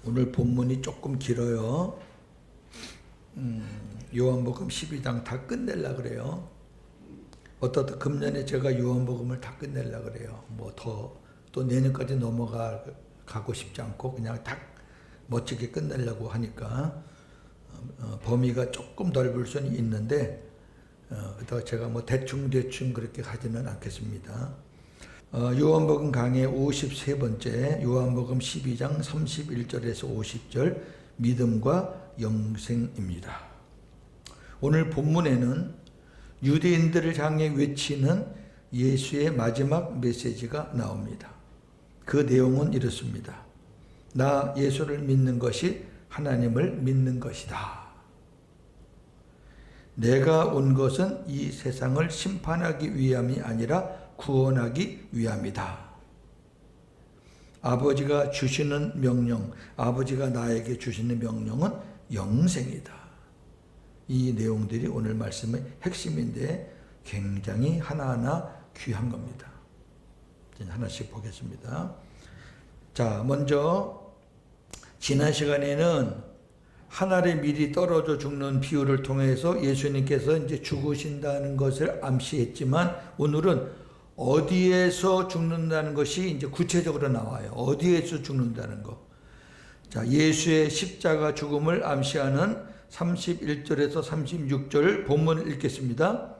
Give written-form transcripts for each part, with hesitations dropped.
오늘 본문이 조금 길어요. 요한복음 12장 다 끝내려 그래요. 어떻다 금년에 제가 요한복음을 다 끝내려 그래요. 뭐 또 내년까지 넘어가고 싶지 않고 그냥 딱 멋지게 끝내려고 하니까 범위가 조금 넓을 수는 있는데 제가 뭐 대충 그렇게 하지는 않겠습니다. 요한복음 강의 53번째 요한복음 12장 31절에서 50절 믿음과 영생입니다. 오늘 본문에는 유대인들을 향해 외치는 예수의 마지막 메시지가 나옵니다. 그 내용은 이렇습니다. 나 예수를 믿는 것이 하나님을 믿는 것이다. 내가 온 것은 이 세상을 심판하기 위함이 아니라 구원하기 위함이다. 아버지가 주시는 명령, 아버지가 나에게 주시는 명령은 영생이다. 이 내용들이 오늘 말씀의 핵심인데 굉장히 하나하나 귀한 겁니다. 하나씩 보겠습니다. 자, 먼저 지난 시간에는 하늘에 미리 떨어져 죽는 비유를 통해서 예수님께서 이제 죽으신다는 것을 암시했지만 오늘은 어디에서 죽는다는 것이 이제 구체적으로 나와요. 어디에서 죽는다는 거. 자, 예수의 십자가 죽음을 암시하는 31절에서 36절 본문을 읽겠습니다.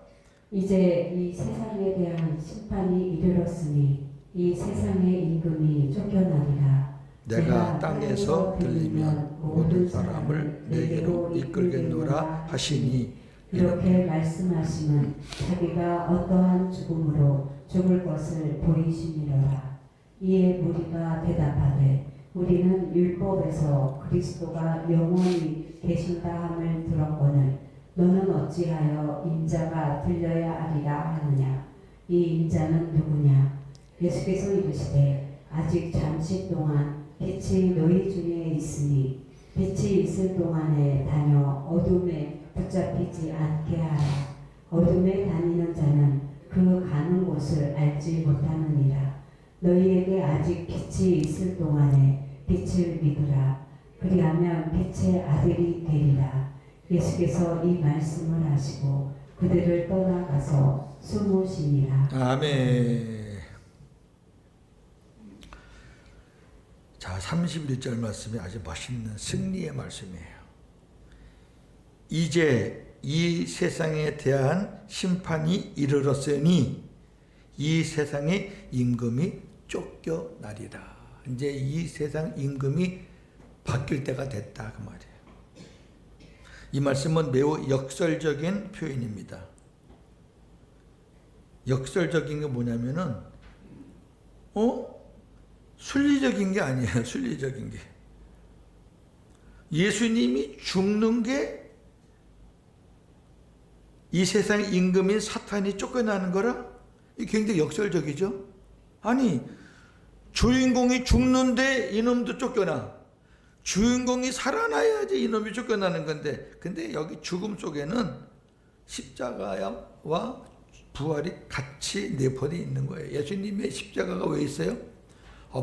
이제 이 세상에 대한 심판이 이르렀으니 이 세상의 임금이 쫓겨나리라. 내가 땅에서 들리면 모든 사람을 내게로 이끌겠노라 하시니 이렇게 말씀하시면 자기가 어떠한 죽음으로 죽을 것을 보이시니라. 이에 무리가 대답하되 우리는 율법에서 그리스도가 영원히 계신다 함을 들었거늘 너는 어찌하여 인자가 들려야 하리라 하느냐. 이 인자는 누구냐. 예수께서 이르시되 아직 잠시 동안 빛이 너희 중에 있으니 빛이 있을 동안에 다녀 어둠에 붙잡히지 않게 하라. 어둠에 다니는 자는 그 가는 곳을 알지 못하느니라. 너희에게 아직 빛이 있을 동안에 빛을 믿으라. 그리하면 빛의 아들이 되리라. 예수께서 이 말씀을 하시고 그들을 떠나가서 숨으시니라. 아멘. 자, 31절 말씀이 아주 멋있는 승리의 말씀이에요. 이제 이 세상에 대한 심판이 이르렀으니 이 세상의 임금이 쫓겨나리라. 이제 이 세상 임금이 바뀔 때가 됐다 그 말이에요. 이 말씀은 매우 역설적인 표현입니다. 역설적인 게 뭐냐면은 순리적인 게 아니에요. 순리적인 게. 예수님이 죽는 게 이 세상 임금인 사탄이 쫓겨나는 거라? 이게 굉장히 역설적이죠? 아니, 주인공이 죽는데 이놈도 쫓겨나. 주인공이 살아나야지 이놈이 쫓겨나는 건데, 근데 여기 죽음 속에는 십자가와 부활이 같이 내포되어 있는 거예요. 예수님의 십자가가 왜 있어요?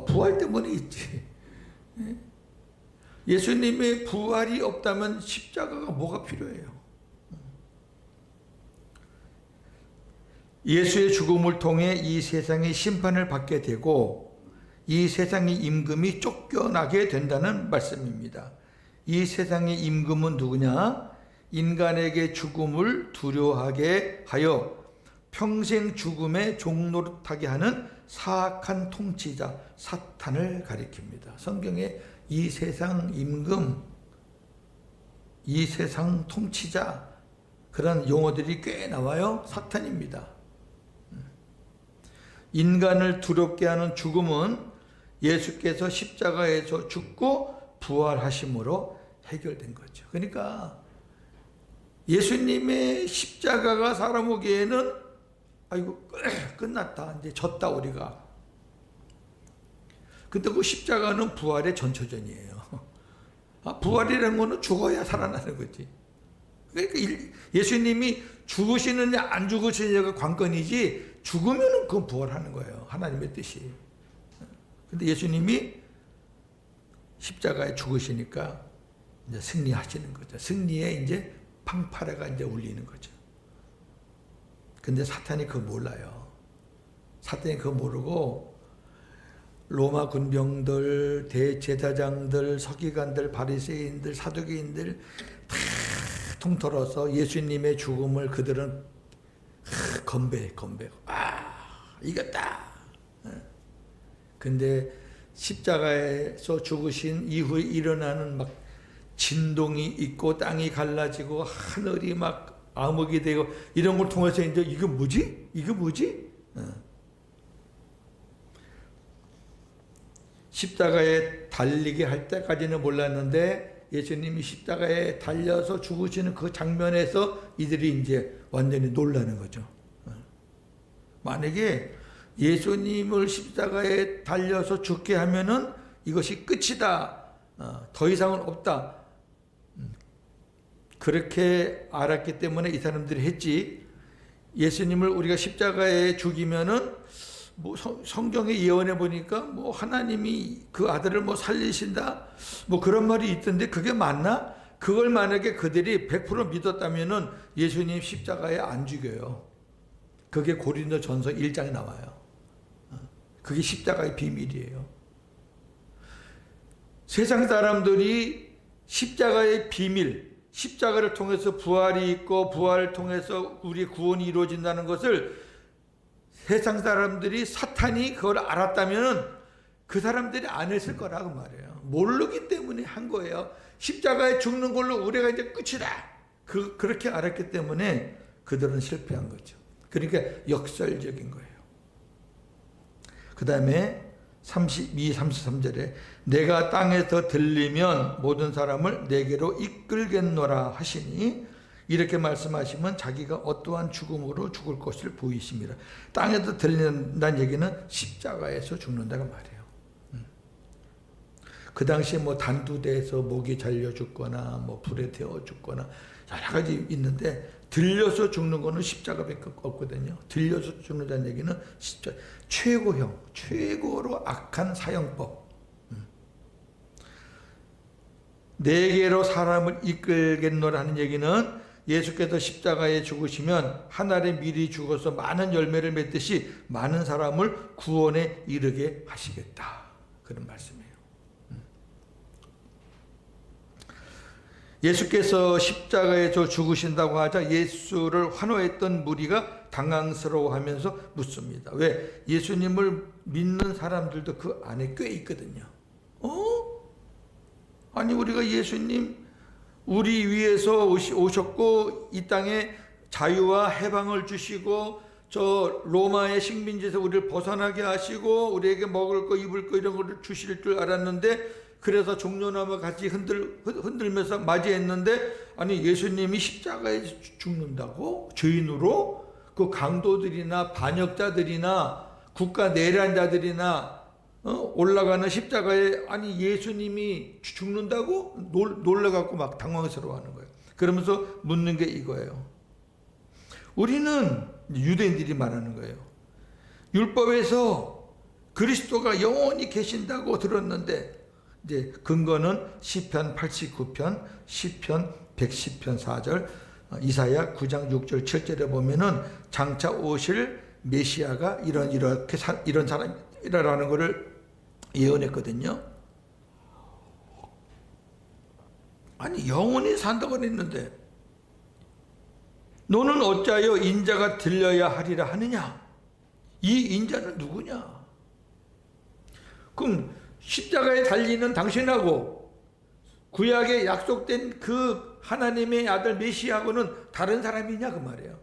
부활 때문에 있지. 예수님의 부활이 없다면 십자가가 뭐가 필요해요? 예수의 죽음을 통해 이 세상의 심판을 받게 되고 이 세상의 임금이 쫓겨나게 된다는 말씀입니다. 이 세상의 임금은 누구냐? 인간에게 죽음을 두려워하게 하여 평생 죽음의 종노릇하게 하는 사악한 통치자 사탄을 가리킵니다. 성경에 이 세상 임금, 이 세상 통치자 그런 용어들이 꽤 나와요. 사탄입니다. 인간을 두렵게 하는 죽음은 예수께서 십자가에서 죽고 부활하심으로 해결된 거죠. 그러니까 예수님의 십자가가 사람 오기에는 아이고 끝났다. 이제 졌다 우리가. 근데 그 십자가는 부활의 전초전이에요. 부활이라는 거는 죽어야 살아나는 거지. 그러니까 예수님이 죽으시느냐 안 죽으시느냐가 관건이지 죽으면은 그건 부활하는 거예요. 하나님의 뜻이. 근데 예수님이 십자가에 죽으시니까 이제 승리하시는 거죠. 승리에 이제 팡파레가 이제 울리는 거죠. 근데 사탄이 그거 몰라요. 사탄이 그거 모르고 로마 군병들, 대제사장들, 서기관들, 바리새인들, 사두개인들 다 통틀어서 예수님의 죽음을 그들은 건배. 이겼다. 근데 십자가에서 죽으신 이후에 일어나는 막 진동이 있고 땅이 갈라지고 하늘이 막 암흑이 되고 이런 걸 통해서 이제 이게 뭐지? 십자가에 달리게 할 때까지는 몰랐는데 예수님이 십자가에 달려서 죽으시는 그 장면에서 이들이 이제 완전히 놀라는 거죠. 만약에 예수님을 십자가에 달려서 죽게 하면은 이것이 끝이다. 더 이상은 없다. 그렇게 알았기 때문에 이 사람들이 했지. 예수님을 우리가 십자가에 죽이면은 뭐 성경에 예언해 보니까 뭐 하나님이 그 아들을 뭐 살리신다. 뭐 그런 말이 있던데 그게 맞나? 그걸 만약에 그들이 100% 믿었다면은 예수님 십자가에 안 죽여요. 그게 고린도전서 1장에 나와요. 그게 십자가의 비밀이에요. 세상 사람들이 십자가의 비밀, 십자가를 통해서 부활이 있고 부활을 통해서 우리 구원이 이루어진다는 것을 세상 사람들이 사탄이 그걸 알았다면 그 사람들이 안 했을 거라고 말해요. 모르기 때문에 한 거예요. 십자가에 죽는 걸로 우리가 이제 끝이다. 그렇게 알았기 때문에 그들은 실패한 거죠. 그러니까 역설적인 거예요. 그 다음에 32, 33절에 내가 땅에서 들리면 모든 사람을 내게로 이끌겠노라 하시니 이렇게 말씀하시면 자기가 어떠한 죽음으로 죽을 것을 보이십니다. 땅에서 들린다는 얘기는 십자가에서 죽는다고 말이에요. 그 당시에 뭐 단두대에서 목이 잘려 죽거나 뭐 불에 태워 죽거나 여러 가지 있는데 들려서 죽는 거는 십자가밖에 없거든요. 들려서 죽는다는 얘기는 십자가 최고형, 최고로 악한 사형법. 내게로 사람을 이끌겠노라 하는 얘기는 예수께서 십자가에 죽으시면 하늘에 미리 죽어서 많은 열매를 맺듯이 많은 사람을 구원에 이르게 하시겠다. 그런 말씀이에요. 예수께서 십자가에서 죽으신다고 하자 예수를 환호했던 무리가 당황스러워하면서 묻습니다. 왜? 예수님을 믿는 사람들도 그 안에 꽤 있거든요. 아니 우리가 예수님 우리 위해서 오셨고 이 땅에 자유와 해방을 주시고 저 로마의 식민지에서 우리를 벗어나게 하시고 우리에게 먹을 거 입을 거 이런 거를 주실 줄 알았는데 그래서 종려나무 같이 흔들면서 맞이했는데 아니 예수님이 십자가에 죽는다고? 죄인으로? 그 강도들이나 반역자들이나 국가 내란자들이나 올라가는 십자가에 아니 예수님이 죽는다고? 놀라갖고 막 당황스러워하는 거예요. 그러면서 묻는 게 이거예요. 우리는 유대인들이 말하는 거예요. 율법에서 그리스도가 영원히 계신다고 들었는데 이제 근거는 시편 89편, 시편 110편 4절, 이사야 9장 6절 7절에 보면은 장차 오실 메시아가 이런 사람이라는 것을 예언했거든요. 아니 영원히 산다고 했는데 너는 어찌하여 인자가 들려야 하리라 하느냐? 이 인자는 누구냐? 그럼 십자가에 달리는 당신하고 구약에 약속된 그 하나님의 아들 메시아하고는 다른 사람이냐 그 말이에요.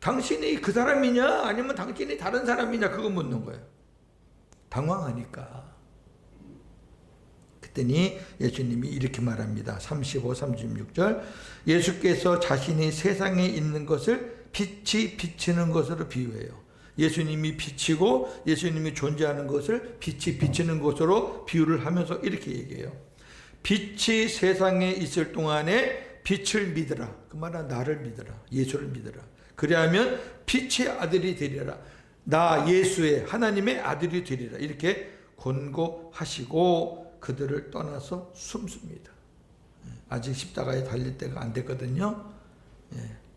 당신이 그 사람이냐 아니면 당신이 다른 사람이냐 그거 묻는 거예요. 당황하니까. 그랬더니 예수님이 이렇게 말합니다. 35, 36절 예수께서 자신이 세상에 있는 것을 빛이 비치는 것으로 비유해요. 예수님이 빛이고 예수님이 존재하는 것을 빛이 비치는 것으로 비유를 하면서 이렇게 얘기해요. 빛이 세상에 있을 동안에 빛을 믿으라. 그 말은 나를 믿으라. 예수를 믿으라. 그리하면 빛의 아들이 되리라. 나 예수의 하나님의 아들이 되리라. 이렇게 권고하시고 그들을 떠나서 숨습니다. 아직 십자가에 달릴 때가 안 됐거든요.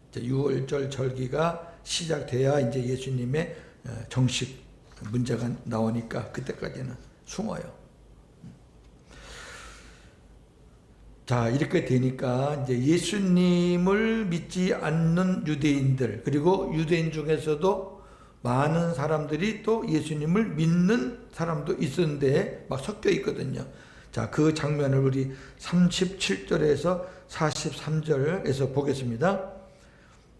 이제 6월절 절기가 시작돼야 이제 예수님의 정식 문제가 나오니까 그때까지는 숨어요. 자, 이렇게 되니까 이제 예수님을 믿지 않는 유대인들, 그리고 유대인 중에서도 많은 사람들이 또 예수님을 믿는 사람도 있었는데 막 섞여 있거든요. 자, 그 장면을 우리 37절에서 43절에서 보겠습니다.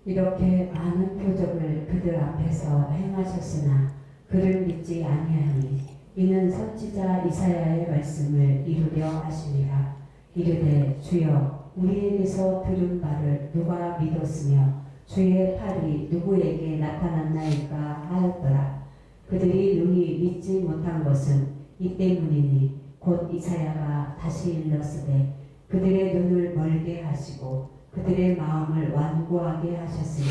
이렇게 많은 표적을 그들 앞에서 행하셨으나 그를 믿지 아니하니 이는 선지자 이사야의 말씀을 이루려 하심이라. 이르되 주여 우리에게서 들은 바를 누가 믿었으며 주의 팔이 누구에게 나타났나이까 하였더라. 그들이 능히 믿지 못한 것은 이 때문이니 곧 이사야가 다시 일렀으되 그들의 눈을 멀게 하시고 그들의 마음을 완고하게 하셨으니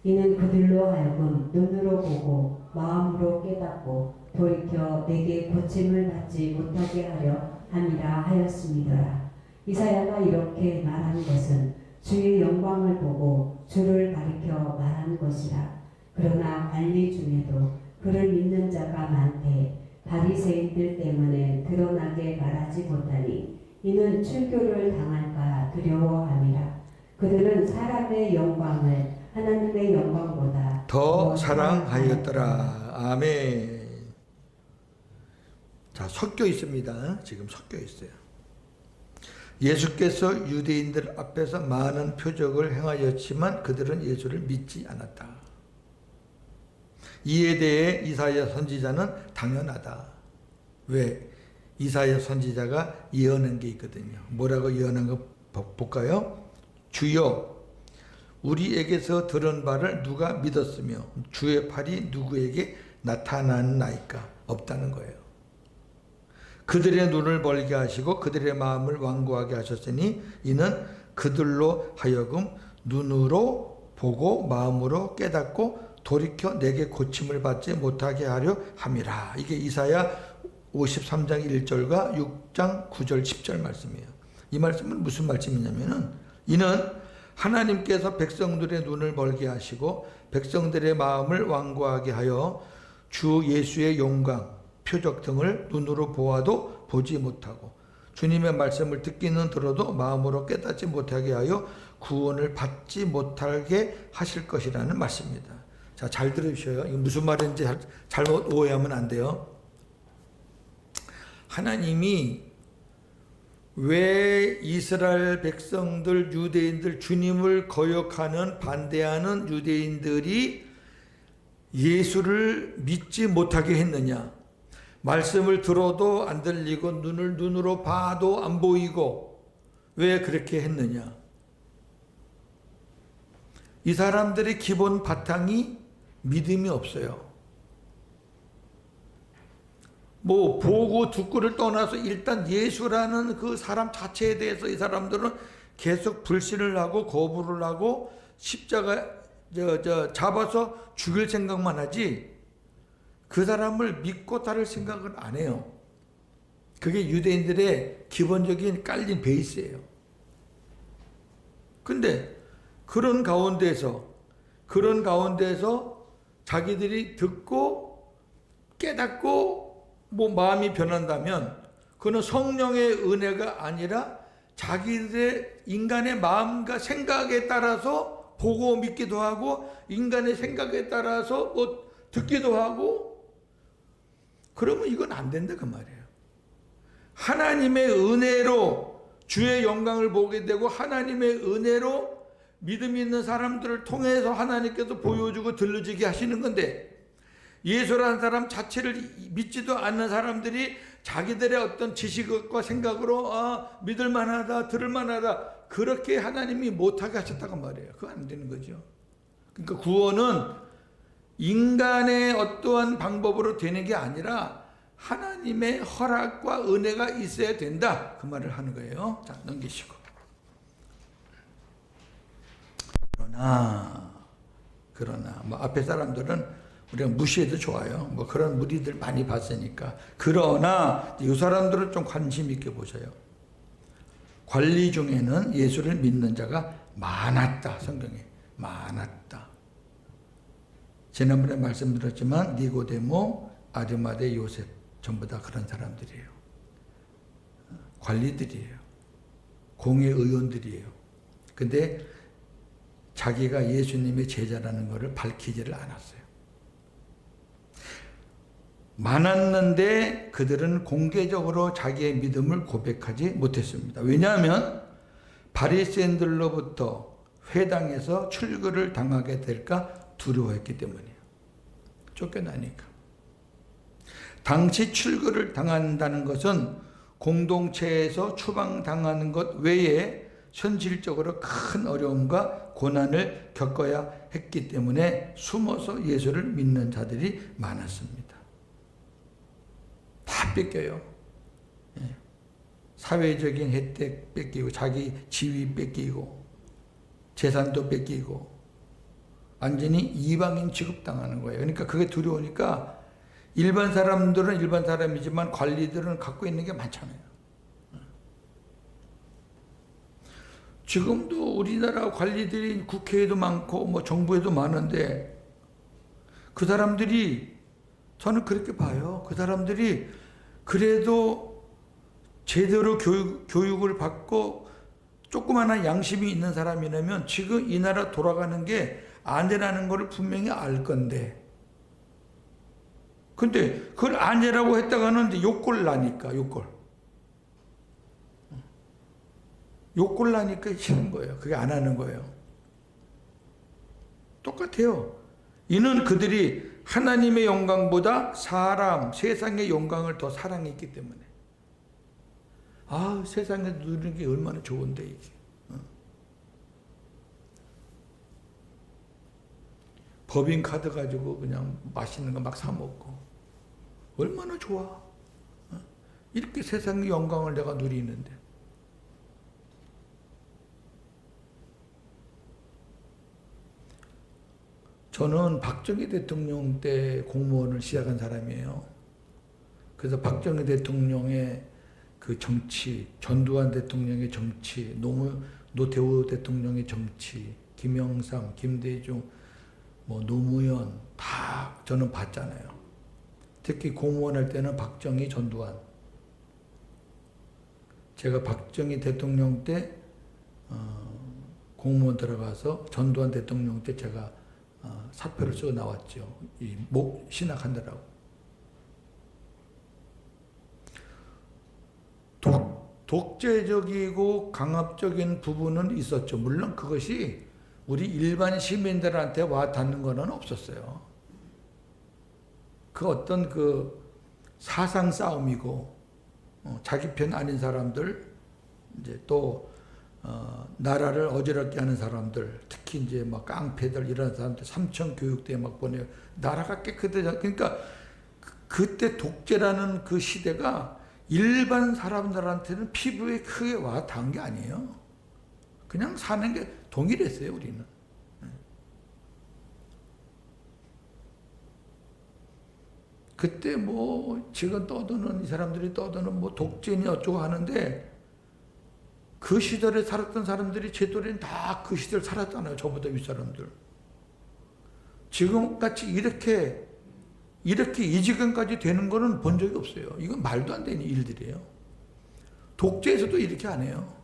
이는 그들로 하여금 눈으로 보고 마음으로 깨닫고 돌이켜 내게 고침을 받지 못하게 하려 함이라 하였음이더라. 이사야가 이렇게 말한 것은 주의 영광을 보고 주를 가리켜 말한 것이라. 그러나 관리 중에도 그를 믿는 자가 많되 바리새인들 때문에 드러나게 말하지 못하니 이는 출교를 당할까 두려워함이라. 그들은 사람의 영광을 하나님의 영광보다 더 사랑하였더라. 아멘. 자, 섞여 있습니다. 지금 섞여 있어요. 예수께서 유대인들 앞에서 많은 표적을 행하였지만 그들은 예수를 믿지 않았다. 이에 대해 이사야 선지자는 당연하다. 왜? 이사야 선지자가 예언한 게 있거든요. 뭐라고 예언한 거 볼까요? 주여 우리에게서 들은 바를 누가 믿었으며 주의 팔이 누구에게 나타났나이까? 없다는 거예요. 그들의 눈을 멀게 하시고 그들의 마음을 완고하게 하셨으니 이는 그들로 하여금 눈으로 보고 마음으로 깨닫고 돌이켜 내게 고침을 받지 못하게 하려 함이라. 이게 이사야 53장 1절과 6장 9절 10절 말씀이에요. 이 말씀은 무슨 말씀이냐면은 이는 하나님께서 백성들의 눈을 멀게 하시고 백성들의 마음을 완고하게 하여 주 예수의 영광 표적 등을 눈으로 보아도 보지 못하고 주님의 말씀을 듣기는 들어도 마음으로 깨닫지 못하게 하여 구원을 받지 못하게 하실 것이라는 말씀입니다. 자, 잘 들으셔요. 이거 무슨 말인지 잘못 오해하면 안 돼요. 하나님이 왜 이스라엘 백성들, 유대인들, 주님을 거역하는 반대하는 유대인들이 예수를 믿지 못하게 했느냐? 말씀을 들어도 안 들리고 눈으로 봐도 안 보이고 왜 그렇게 했느냐? 이 사람들의 기본 바탕이 믿음이 없어요. 뭐 보고 듣고를 떠나서 일단 예수라는 그 사람 자체에 대해서 이 사람들은 계속 불신을 하고 거부를 하고 십자가 잡아서 죽일 생각만 하지 그 사람을 믿고 따를 생각은 안 해요. 그게 유대인들의 기본적인 깔린 베이스예요. 근데 그런 가운데서 자기들이 듣고 깨닫고 뭐 마음이 변한다면 그는 성령의 은혜가 아니라 자기들의 인간의 마음과 생각에 따라서 보고 믿기도 하고 인간의 생각에 따라서 뭐 듣기도 하고 그러면 이건 안 된다 그 말이에요. 하나님의 은혜로 주의 영광을 보게 되고 하나님의 은혜로 믿음 있는 사람들을 통해서 하나님께서 보여주고 들려주게 하시는 건데 예수라는 사람 자체를 믿지도 않는 사람들이 자기들의 어떤 지식과 생각으로 믿을 만하다 들을 만하다 그렇게 하나님이 못하게 하셨다고 말이에요. 그거 안 되는 거죠. 그러니까 구원은 인간의 어떠한 방법으로 되는 게 아니라 하나님의 허락과 은혜가 있어야 된다 그 말을 하는 거예요. 자, 넘기시고. 그러나 뭐 앞에 사람들은 우리가 무시해도 좋아요. 뭐 그런 무리들 많이 봤으니까. 그러나 이 사람들은 좀 관심 있게 보셔요. 관리 중에는 예수를 믿는 자가 많았다. 성경에 많았다. 지난번에 말씀드렸지만 니고데모, 아르마데, 요셉 전부 다 그런 사람들이에요. 관리들이에요. 공회 의원들이에요. 근데 자기가 예수님의 제자라는 것을 밝히지를 않았어요. 많았는데 그들은 공개적으로 자기의 믿음을 고백하지 못했습니다. 왜냐하면 바리새인들로부터 회당에서 출교를 당하게 될까 두려워했기 때문이에요. 쫓겨나니까. 당시 출교를 당한다는 것은 공동체에서 추방당하는 것 외에 현실적으로 큰 어려움과 고난을 겪어야 했기 때문에 숨어서 예수를 믿는 자들이 많았습니다. 다 뺏겨요. 사회적인 혜택 뺏기고 자기 지위 뺏기고 재산도 뺏기고 완전히 이방인 취급당하는 거예요. 그러니까 그게 두려우니까 일반 사람들은 일반 사람이지만 관리들은 갖고 있는 게 많잖아요. 지금도 우리나라 관리들이 국회에도 많고 뭐 정부에도 많은데 그 사람들이 저는 그렇게 봐요. 그 사람들이 그래도 제대로 교육을 받고 조그마한 양심이 있는 사람이라면 지금 이 나라 돌아가는 게 아니라는 걸 분명히 알 건데 근데 그걸 아니라고 했다가는 이제 욕골 나니까 욕골 나니까 싫은 거예요. 그게 안 하는 거예요. 똑같아요. 이는 그들이 하나님의 영광보다 사람, 세상의 영광을 더 사랑했기 때문에. 아, 세상에 누리는 게 얼마나 좋은데 이게. 법인카드 가지고 그냥 맛있는 거 막 사 먹고 얼마나 좋아. 이렇게 세상의 영광을 내가 누리는데. 저는 박정희 대통령 때 공무원을 시작한 사람이에요. 그래서 박정희 대통령의 그 정치, 전두환 대통령의 정치, 노태우 대통령의 정치, 김영삼, 김대중, 뭐 노무현 다 저는 봤잖아요. 특히 공무원 할 때는 박정희, 전두환. 제가 박정희 대통령 때 공무원 들어가서 전두환 대통령 때 제가 사표를 쓰고 나왔죠. 신학하느라고. 독재적이고 강압적인 부분은 있었죠. 물론 그것이 우리 일반 시민들한테 와 닿는 거는 없었어요. 그 어떤 그 사상 싸움이고 자기 편 아닌 사람들 이제 또 나라를 어지럽게 하는 사람들, 특히 이제 막 깡패들 이런 사람들 삼청 교육대에 막 보내요. 나라가 깨끗해져. 그러니까 그때 독재라는 그 시대가 일반 사람들한테는 피부에 크게 와 닿은 게 아니에요. 그냥 사는 게 동일했어요, 우리는. 그때 뭐 지금 떠드는 이 사람들이 떠드는 뭐 독재니 어쩌고 하는데 그 시절에 살았던 사람들이 제 또래는 다 그 시절 살았잖아요. 저보다 윗사람들. 지금같이 이렇게 이 지경까지 되는 거는 본 적이 없어요. 이건 말도 안 되는 일들이에요. 독재에서도 이렇게 안 해요.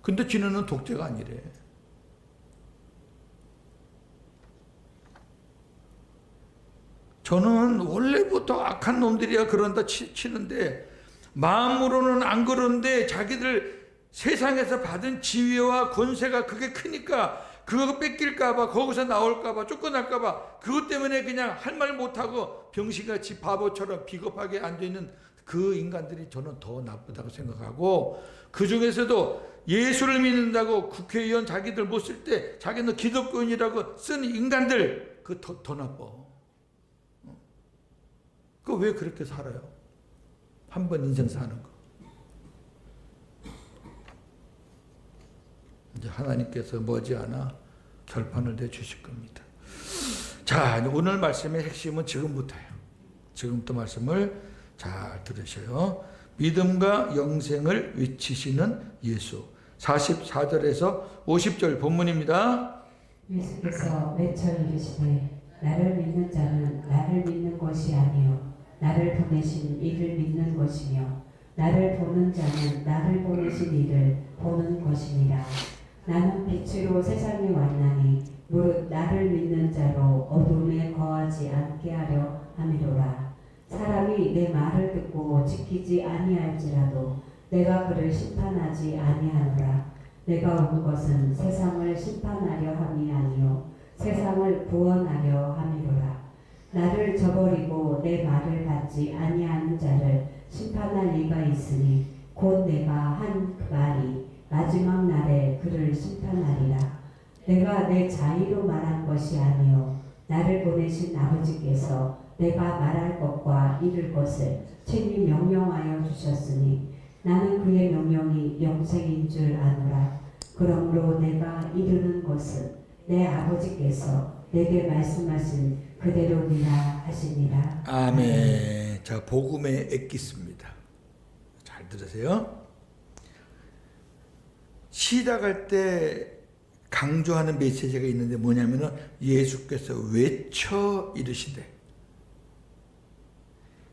근데 지네는 독재가 아니래. 저는 원래부터 악한 놈들이야 그런다 치는데 마음으로는 안 그런데 자기들 세상에서 받은 지위와 권세가 그게 크니까 그거 뺏길까봐 거기서 나올까봐 쫓겨날까봐 그것 때문에 그냥 할 말 못하고 병신같이 바보처럼 비겁하게 앉아있는 그 인간들이 저는 더 나쁘다고 생각하고 그 중에서도 예수를 믿는다고 국회의원 자기들 못 쓸 때 자기는 기독교인이라고 쓴 인간들 그 더 나빠. 그 왜 그렇게 살아요? 한 번 인생 사는 거. 이제 하나님께서 머지않아 결판을 내주실 겁니다. 자, 오늘 말씀의 핵심은 지금부터예요. 지금부터 말씀을 잘 들으셔요. 믿음과 영생을 외치시는 예수. 44절에서 50절 본문입니다. 예수께서 외쳐 이르시되 나를 믿는 자는 나를 믿는 것이 아니요 나를 보내신 이를 믿는 것이며 나를 보는 자는 나를 보내신 이를 보는 것이니라. 나는 빛으로 세상에 왔나니 무릇 나를 믿는 자로 어둠에 거하지 않게 하려 함이로라. 사람이 내 말을 듣고 지키지 아니할지라도 내가 그를 심판하지 아니하노라. 내가 온 것은 세상을 심판하려 함이 아니요 세상을 구원하려 함이로라. 나를 저버리고 내 말을 받지 아니하는 자를 심판할 이가 있으니 곧 내가 한 그 말이 마지막 날에 그를 심판하리라. 내가 내 자의로 말한 것이 아니요 나를 보내신 아버지께서 내가 말할 것과 이룰 것을 친히 명령하여 주셨으니 나는 그의 명령이 영생인 줄 아노라. 그러므로 내가 이루는 것은 내 아버지께서 내게 말씀하신 그대로니라 하시니라. 아멘. 자, 복음의 엑기스입니다. 잘 들으세요. 시작할 때 강조하는 메시지가 있는데 뭐냐면은 예수께서 외쳐 이르시되,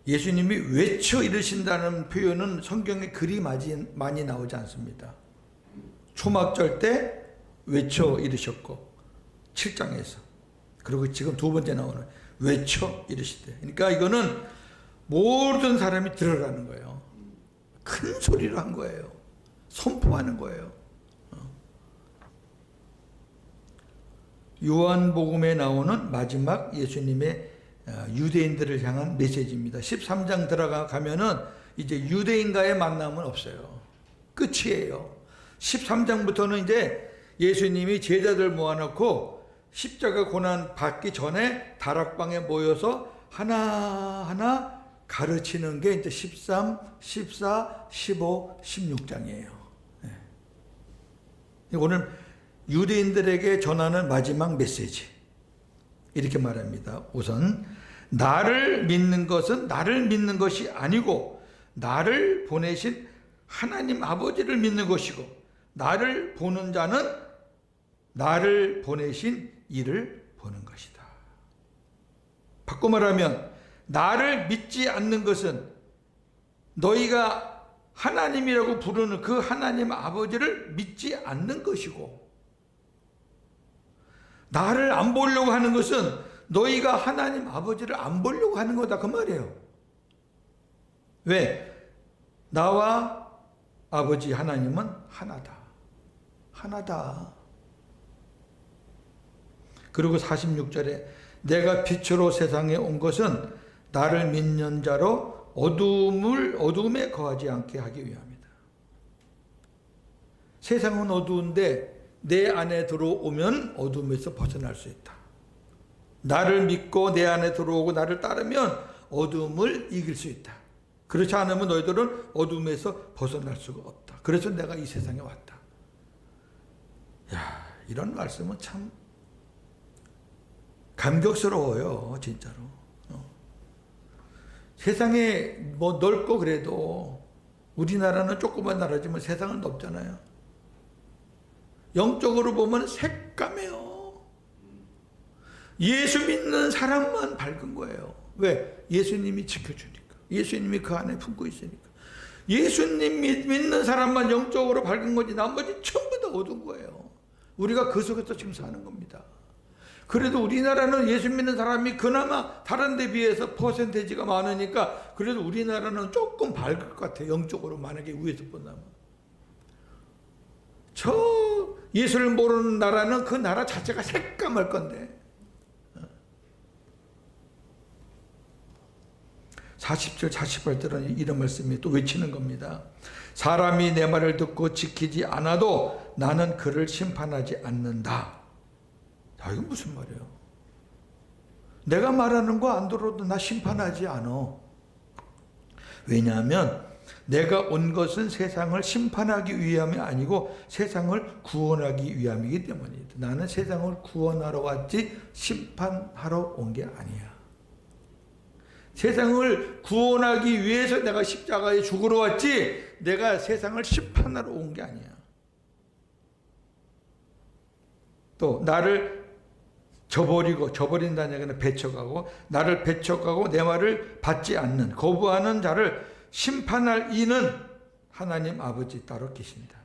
예수님이 외쳐 이르신다는 표현은 성경에 그리 많이 나오지 않습니다. 초막절 때 외쳐 이르셨고 7장에서, 그리고 지금 두 번째 나오는 외쳐 이르시되. 그러니까 이거는 모든 사람이 들으라는 거예요. 큰 소리로 한 거예요. 선포하는 거예요. 요한복음에 나오는 마지막 예수님의 유대인들을 향한 메시지입니다. 13장 들어가면은 이제 유대인과의 만남은 없어요. 끝이에요. 13장부터는 이제 예수님이 제자들 모아놓고 십자가 고난 받기 전에 다락방에 모여서 하나하나 가르치는 게 이제 13, 14, 15, 16장이에요. 오늘 유대인들에게 전하는 마지막 메시지, 이렇게 말합니다. 우선 나를 믿는 것은 나를 믿는 것이 아니고 나를 보내신 하나님 아버지를 믿는 것이고, 나를 보는 자는 나를 보내신 이를 보는 것이다. 바꿔 말하면 나를 믿지 않는 것은 너희가 하나님이라고 부르는 그 하나님 아버지를 믿지 않는 것이고, 나를 안 보려고 하는 것은 너희가 하나님 아버지를 안 보려고 하는 거다, 그 말이에요. 왜? 나와 아버지 하나님은 하나다. 하나다. 그리고 46절에 내가 빛으로 세상에 온 것은 나를 믿는 자로 어둠에 거하지 않게 하기 위함이다. 세상은 어두운데 내 안에 들어오면 어둠에서 벗어날 수 있다. 나를 믿고 내 안에 들어오고 나를 따르면 어둠을 이길 수 있다. 그렇지 않으면 너희들은 어둠에서 벗어날 수가 없다. 그래서 내가 이 세상에 왔다. 야, 이런 말씀은 참 감격스러워요, 진짜로. 세상에 뭐 넓고 그래도 우리나라는 조그만 나라지만 세상은 넓잖아요. 영적으로 보면 새까매요. 예수 믿는 사람만 밝은 거예요. 왜? 예수님이 지켜주니까. 예수님이 그 안에 품고 있으니까. 예수님 믿는 사람만 영적으로 밝은 거지 나머지 전부 다 어두운 거예요. 우리가 그 속에서 지금 사는 겁니다. 그래도 우리나라는 예수 믿는 사람이 그나마 다른 데 비해서 퍼센테이지가 많으니까 그래도 우리나라는 조금 밝을 것 같아요. 영적으로 만약에 위에서 본다면. 저 예수를 모르는 나라는 그 나라 자체가 새까말 건데. 40절 48절은 이런 말씀이 또 외치는 겁니다. 사람이 내 말을 듣고 지키지 않아도 나는 그를 심판하지 않는다. 자, 이건 무슨 말이에요? 내가 말하는 거 안 들어도 나 심판하지 않아. 왜냐하면 내가 온 것은 세상을 심판하기 위함이 아니고 세상을 구원하기 위함이기 때문이다. 나는 세상을 구원하러 왔지 심판하러 온 게 아니야. 세상을 구원하기 위해서 내가 십자가에 죽으러 왔지 내가 세상을 심판하러 온 게 아니야. 또 나를 저버린다는 얘기는 배척하고, 나를 배척하고 내 말을 받지 않는, 거부하는 자를 심판할 이는 하나님 아버지 따로 계신다.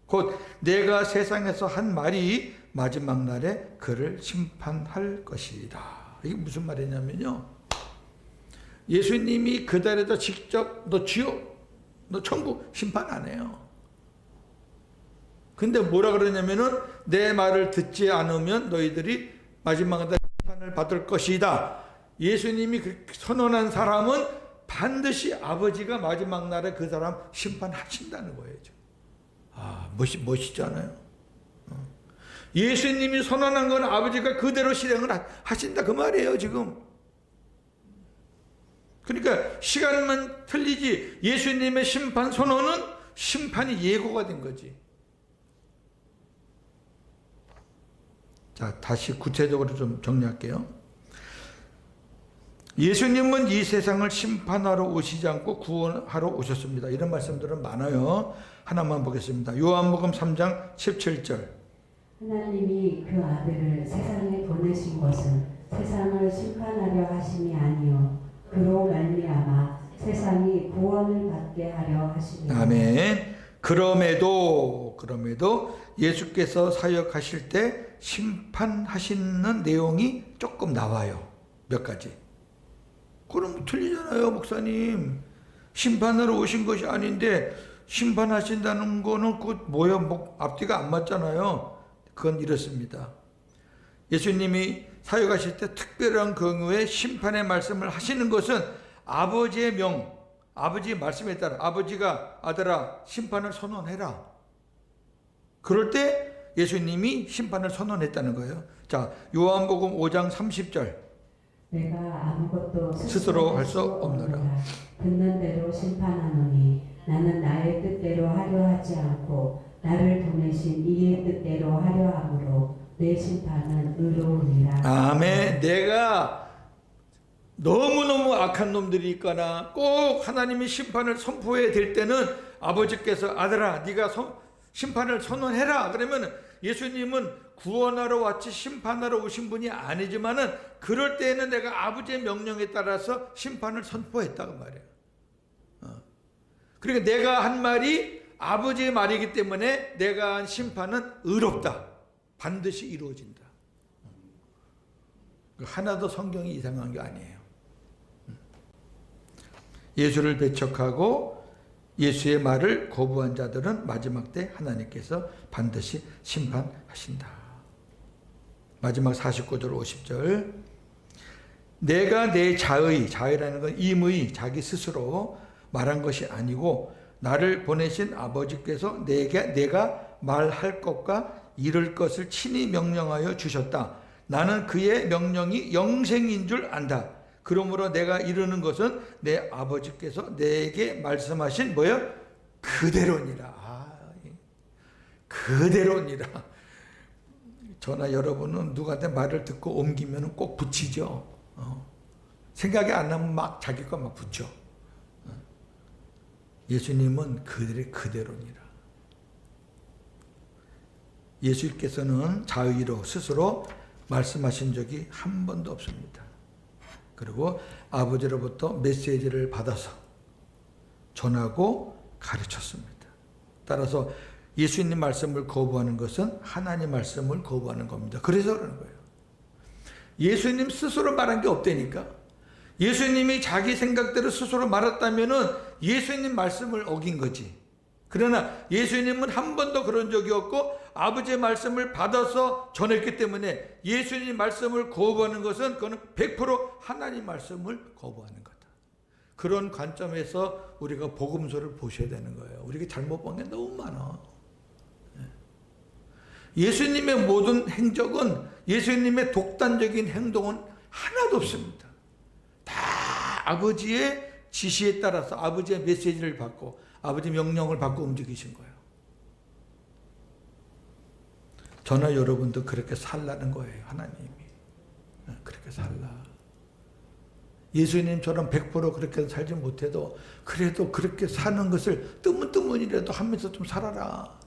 곧 내가 세상에서 한 말이 마지막 날에 그를 심판할 것이다. 이게 무슨 말이냐면요, 예수님이 그 달에도 직접 너 지옥, 너 천국 심판 안 해요. 근데 뭐라 그러냐면은 내 말을 듣지 않으면 너희들이 마지막 날 심판을 받을 것이다. 예수님이 선언한 사람은 반드시 아버지가 마지막 날에 그 사람 심판하신다는 거예요. 멋있잖아요. 예수님이 선언한 건 아버지가 그대로 실행을 하신다 그 말이에요 지금. 그러니까 시간만 틀리지 예수님의 심판 선언은 심판이 예고가 된 거지. 자, 다시 구체적으로 좀 정리할게요. 예수님은 이 세상을 심판하러 오시지 않고 구원하러 오셨습니다. 이런 말씀들은 많아요. 하나만 보겠습니다. 요한복음 3장 17절. 하나님이 그 아들을 세상에 보내신 것은 세상을 심판하려 하심이 아니요 그로 말미암아 세상이 구원을 받게 하려 하심이라. 아멘. 그럼에도 예수께서 사역하실 때 심판하시는 내용이 조금 나와요. 몇 가지. 그럼 틀리잖아요, 목사님. 심판하러 오신 것이 아닌데 심판하신다는 거는 앞뒤가 안 맞잖아요. 그건 이렇습니다. 예수님이 사역하실 때 특별한 경우에 심판의 말씀을 하시는 것은 아버지의 아버지의 말씀에 따라 아버지가 아들아 심판을 선언해라. 그럴 때 예수님이 심판을 선언했다는 거예요. 자, 요한복음 5장 30절. 내가 아무것도 스스로 할 수 없노라. 듣는 대로 심판하노니 나는 나의 뜻대로 하려 하지 않고 나를 보내신 이의 뜻대로 하려 함으로 내 심판은 의로우니라. 아멘. 내가 너무너무 악한 놈들이 있거나 꼭 하나님이 심판을 선포해야 될 때는 아버지께서 아들아 네가 심판을 선언해라. 그러면 예수님은 구원하러 왔지 심판하러 오신 분이 아니지만은 그럴 때에는 내가 아버지의 명령에 따라서 심판을 선포했다고 말이에요. 그러니까 내가 한 말이 아버지의 말이기 때문에 내가 한 심판은 의롭다. 반드시 이루어진다. 하나도 성경이 이상한 게 아니에요. 예수를 배척하고 예수의 말을 거부한 자들은 마지막 때 하나님께서 반드시 심판하신다. 마지막 49절 50절. 내가 내 자의라는 건 임의 자기 스스로 말한 것이 아니고 나를 보내신 아버지께서 내가 말할 것과 이룰 것을 친히 명령하여 주셨다. 나는 그의 명령이 영생인 줄 안다. 그러므로 내가 이루는 것은 내 아버지께서 내게 말씀하신 뭐요? 그대로니라. 그대로니라. 저나 여러분은 누구한테 말을 듣고 옮기면 꼭 붙이죠. 생각이 안 나면 막 자기 거 막 붙여. 예수님은 그대로니라. 예수님께서는 자의로 스스로 말씀하신 적이 한 번도 없습니다. 그리고 아버지로부터 메시지를 받아서 전하고 가르쳤습니다. 따라서 예수님 말씀을 거부하는 것은 하나님 말씀을 거부하는 겁니다. 그래서 그러는 거예요. 예수님 스스로 말한 게 없다니까. 예수님이 자기 생각대로 스스로 말했다면은 예수님 말씀을 어긴 거지. 그러나 예수님은 한 번도 그런 적이 없고 아버지의 말씀을 받아서 전했기 때문에 예수님 말씀을 거부하는 것은 그거는 100% 하나님 말씀을 거부하는 거다. 그런 관점에서 우리가 복음서를 보셔야 되는 거예요. 우리가 잘못 본 게 너무 많아. 예수님의 모든 행적은, 예수님의 독단적인 행동은 하나도 없습니다. 다 아버지의 지시에 따라서 아버지의 메시지를 받고 아버지 명령을 받고 움직이신 거예요. 저나 여러분도 그렇게 살라는 거예요. 하나님이. 그렇게 살라. 예수님처럼 100% 그렇게 살지 못해도 그래도 그렇게 사는 것을 뜨문뜨문이라도 하면서 좀 살아라.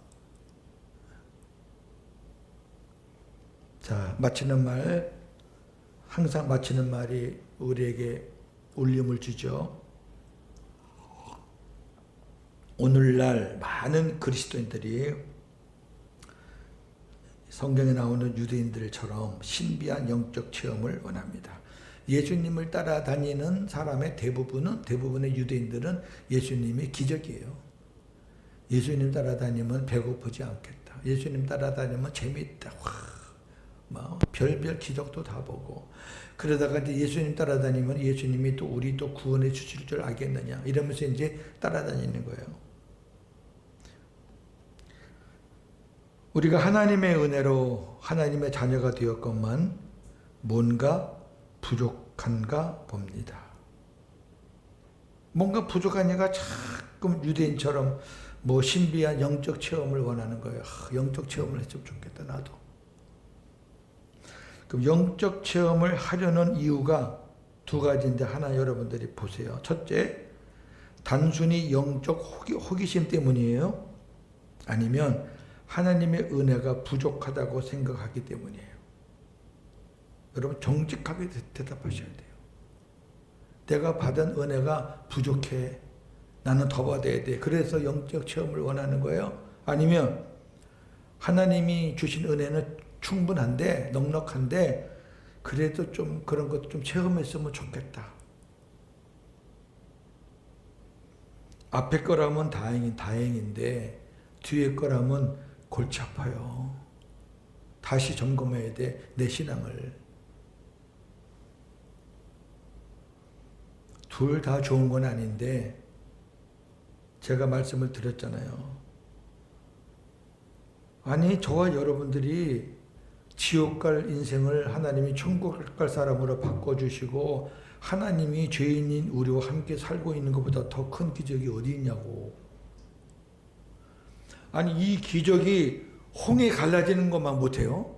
자, 마치는 말, 항상 마치는 말이 우리에게 울림을 주죠. 오늘날 많은 그리스도인들이 성경에 나오는 유대인들처럼 신비한 영적 체험을 원합니다. 예수님을 따라다니는 사람의 대부분의 유대인들은 예수님이 기적이에요. 예수님 따라다니면 배고프지 않겠다. 예수님 따라다니면 재미있다. 와, 별별 기적도 다 보고 그러다가 이제 예수님 따라다니면 예수님이 또 우리 또 구원해 주실 줄 알겠느냐 이러면서 이제 따라다니는 거예요. 우리가 하나님의 은혜로 하나님의 자녀가 되었건만 뭔가 부족한가 봅니다. 뭔가 부족하니까 자꾸 유대인처럼 뭐 신비한 영적 체험을 원하는 거예요. 영적 체험을 했으면 좋겠다 나도. 그럼 영적 체험을 하려는 이유가 두 가지인데 하나 여러분들이 보세요. 첫째, 단순히 영적 호기심 때문이에요? 아니면 하나님의 은혜가 부족하다고 생각하기 때문이에요. 여러분 정직하게 대답하셔야 돼요. 내가 받은 은혜가 부족해. 나는 더 받아야 돼. 그래서 영적 체험을 원하는 거예요? 아니면 하나님이 주신 은혜는 충분한데 넉넉한데 그래도 좀 그런 것도 좀 체험했으면 좋겠다. 앞에 거라면 다행인데 뒤에 거라면 골치 아파요. 다시 점검해야 돼. 내 신앙을. 둘 다 좋은 건 아닌데 제가 말씀을 드렸잖아요. 아니 저와 여러분들이 지옥 갈 인생을 하나님이 천국 갈 사람으로 바꿔주시고 하나님이 죄인인 우리와 함께 살고 있는 것보다 더 큰 기적이 어디 있냐고. 아니 이 기적이 홍해 갈라지는 것만 못해요?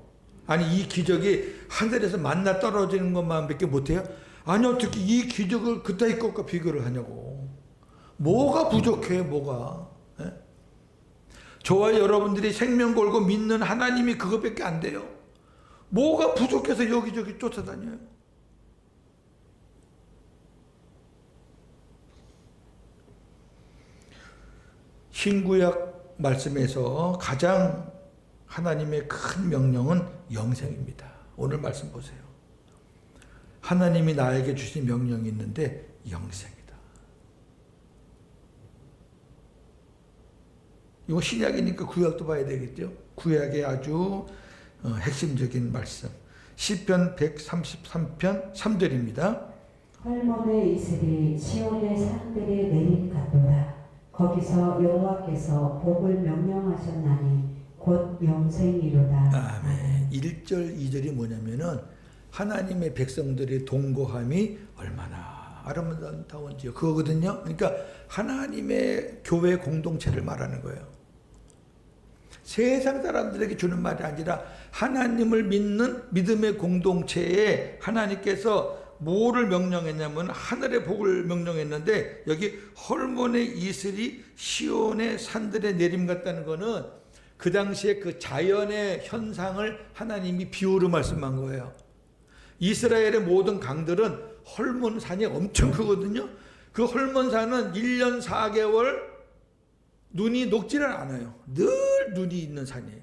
아니 이 기적이 하늘에서 만나 떨어지는 것만 밖에 못해요? 아니 어떻게 이 기적을 그따위 것과 비교를 하냐고. 뭐가 부족해 뭐가. 예? 저와 여러분들이 생명 걸고 믿는 하나님이 그것밖에 안 돼요. 뭐가 부족해서 여기저기 쫓아다녀요. 신구약 말씀에서 가장 하나님의 큰 명령은 영생입니다. 오늘 말씀 보세요. 하나님이 나에게 주신 명령이 있는데 영생이다. 이거 신약이니까 구약도 봐야 되겠죠. 구약의 아주 핵심적인 말씀. 시편 133편 3절입니다. 헐몬의 이슬이 시온의 산들에 내린 같도다. 거기서 여호와께서 복을 명령하셨나니 곧 영생이로다. 아멘. 1절 2절이 뭐냐면은 하나님의 백성들의 동거함이 얼마나 아름다운지요. 그거거든요. 그러니까 하나님의 교회 공동체를 말하는 거예요. 세상 사람들에게 주는 말이 아니라 하나님을 믿는 믿음의 공동체에 하나님께서 뭐를 명령했냐면 하늘의 복을 명령했는데 여기 헐몬의 이슬이 시온의 산들에 내림 같다는 거는 그 당시에 그 자연의 현상을 하나님이 비유로 말씀한 거예요. 이스라엘의 모든 강들은 헐몬산이 엄청 크거든요. 그 헐몬산은 1년 4개월 눈이 녹지를 않아요. 늘 눈이 있는 산이에요.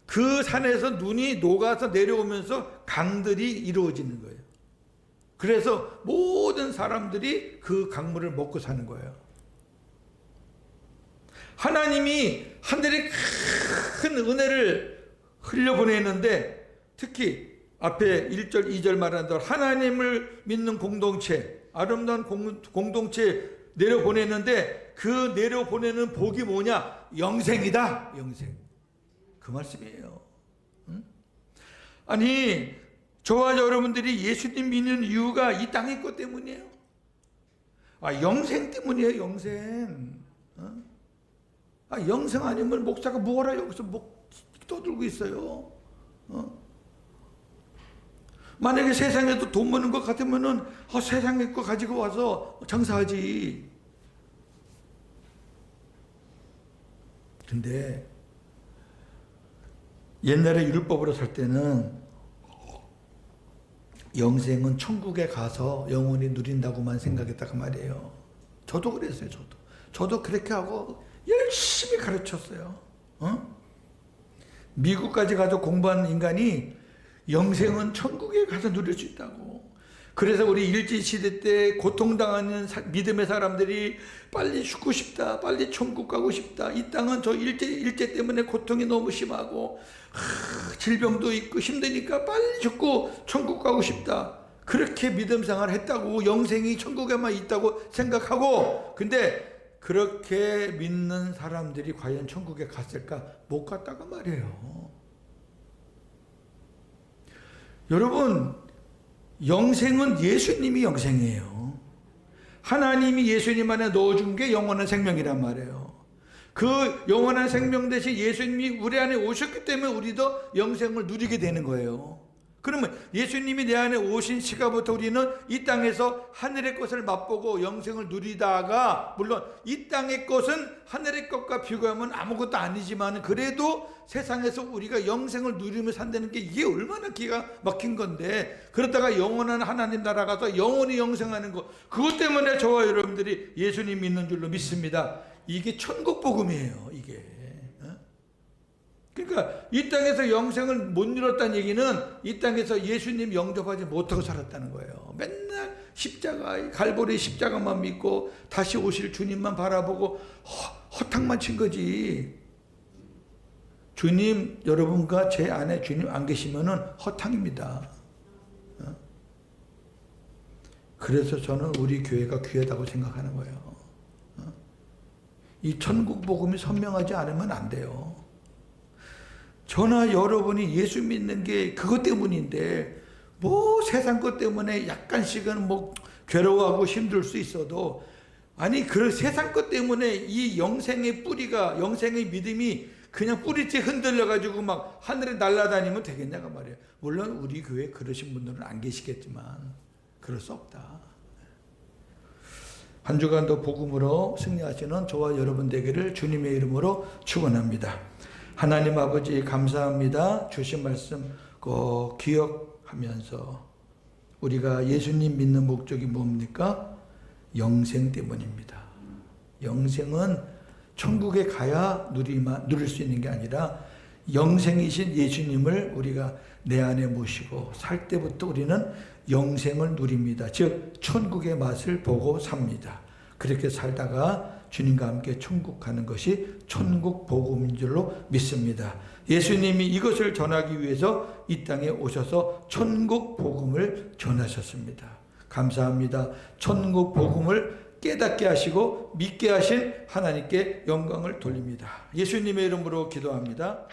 그 산에서 눈이 녹아서 내려오면서 강들이 이루어지는 거예요. 그래서 모든 사람들이 그 강물을 먹고 사는 거예요. 하나님이 하늘에 큰 은혜를 흘려보내는데 특히 앞에 1절 2절 말한 대로 하나님을 믿는 공동체, 아름다운 공동체 내려보내는데 그 내려보내는 복이 뭐냐? 영생이다. 영생. 그 말씀이에요. 응? 아니 저와 여러분들이 예수님 믿는 이유가 이 땅에 있기 때문이에요. 영생 때문이에요, 영생. 영생 아니면 목사가 뭐하라 여기서 떠들고 있어요. 만약에 세상에도 돈 버는 것 같으면은 세상에 거 가지고 와서 장사하지. 근데 옛날에 율법으로 살 때는 영생은 천국에 가서 영원히 누린다고만 생각했다고 말이에요. 저도 그랬어요. 저도 그렇게 하고 열심히 가르쳤어요. 미국까지 가서 공부한 인간이 영생은 천국에 가서 누릴 수 있다고. 그래서 우리 일제시대 때 고통당하는 믿음의 사람들이 빨리 죽고 싶다, 빨리 천국 가고 싶다, 이 땅은 저 일제 때문에 고통이 너무 심하고 질병도 있고 힘드니까 빨리 죽고 천국 가고 싶다, 그렇게 믿음 생활을 했다고. 영생이 천국에만 있다고 생각하고. 근데 그렇게 믿는 사람들이 과연 천국에 갔을까? 못 갔다고 말이에요. 여러분, 영생은 예수님이 영생이에요. 하나님이 예수님 안에 넣어준 게 영원한 생명이란 말이에요. 그 영원한 생명 대신 예수님이 우리 안에 오셨기 때문에 우리도 영생을 누리게 되는 거예요. 그러면 예수님이 내 안에 오신 시간부터 우리는 이 땅에서 하늘의 것을 맛보고 영생을 누리다가, 물론 이 땅의 것은 하늘의 것과 비교하면 아무것도 아니지만 그래도 세상에서 우리가 영생을 누리며 산다는 게 이게 얼마나 기가 막힌 건데, 그러다가 영원한 하나님 나라 가서 영원히 영생하는 것, 그것 때문에 저와 여러분들이 예수님 믿는 줄로 믿습니다. 이게 천국 복음이에요. 이게. 그러니까 이 땅에서 영생을 못 이뤘다는 얘기는 이 땅에서 예수님 영접하지 못하고 살았다는 거예요. 맨날 십자가, 갈보리 십자가만 믿고 다시 오실 주님만 바라보고 허탕만 친 거지. 주님, 여러분과 제 안에 주님 안 계시면은 허탕입니다. 그래서 저는 우리 교회가 귀하다고 생각하는 거예요. 이 천국 복음이 선명하지 않으면 안 돼요. 저나 여러분이 예수 믿는 게 그것 때문인데, 뭐 세상 것 때문에 약간씩은 뭐 괴로워하고 힘들 수 있어도, 아니 그 세상 것 때문에 이 영생의 뿌리가, 영생의 믿음이 그냥 뿌리째 흔들려 가지고 막 하늘에 날아다니면 되겠냐고 말이에요. 물론 우리 교회에 그러신 분들은 안 계시겠지만 그럴 수 없다. 한 주간도 복음으로 승리하시는 저와 여러분 되기를 주님의 이름으로 축원합니다. 하나님 아버지 감사합니다. 주신 말씀 꼭 기억하면서 우리가 예수님 믿는 목적이 뭡니까? 영생 때문입니다. 영생은 천국에 가야 누릴 수 있는 게 아니라 영생이신 예수님을 우리가 내 안에 모시고 살 때부터 우리는 영생을 누립니다. 즉 천국의 맛을 보고 삽니다. 그렇게 살다가 주님과 함께 천국 가는 것이 천국 복음인 줄로 믿습니다. 예수님이 이것을 전하기 위해서 이 땅에 오셔서 천국 복음을 전하셨습니다. 감사합니다. 천국 복음을 깨닫게 하시고 믿게 하신 하나님께 영광을 돌립니다. 예수님의 이름으로 기도합니다.